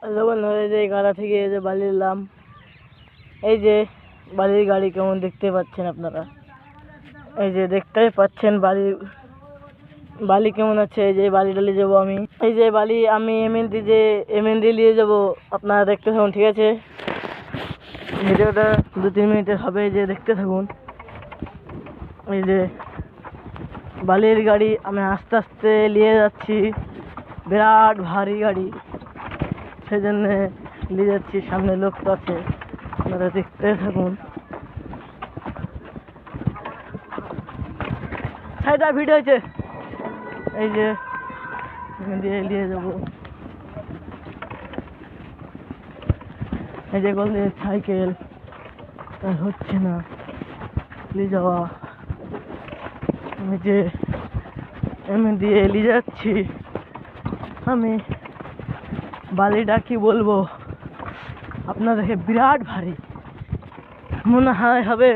Hello বন্ধুরা, এই যে গাড়া থেকে এই যে বালি নিলাম। এই যে বালির গাড়ি কেমন দেখতে পাচ্ছেন আপনারা, এই যে দেখতেই পাচ্ছেন বালি কেমন আছে। এই যে বালি ডালি যাবো আমি, এই যে বালি আমি এমএনডি নিয়ে যাবো, আপনারা দেখতে থাকুন, ঠিক আছে? ভিডিওটা 2-3 মিনিটের হবে, এই যে দেখতে থাকুন। এই যে বালির গাড়ি আমি আস্তে আস্তে নিয়ে যাচ্ছি, বিরাট ভারী গাড়ি, সেই জন্য নিয়ে যাচ্ছি। সামনে লোক তো আছে, আপনারা দেখতে থাকুন। সাইডটা ভিড় হয়েছে, এই যে দিয়ে নিয়ে যাবো। এই যে বললে সাইকেল হচ্ছে না নিয়ে যাওয়া, আমি যে এমনি দিয়ে নিয়ে যাচ্ছি। আমি বালিটা কি বলবো আপনাদেরকে, বিরাট ভারী মনে হয় হবে।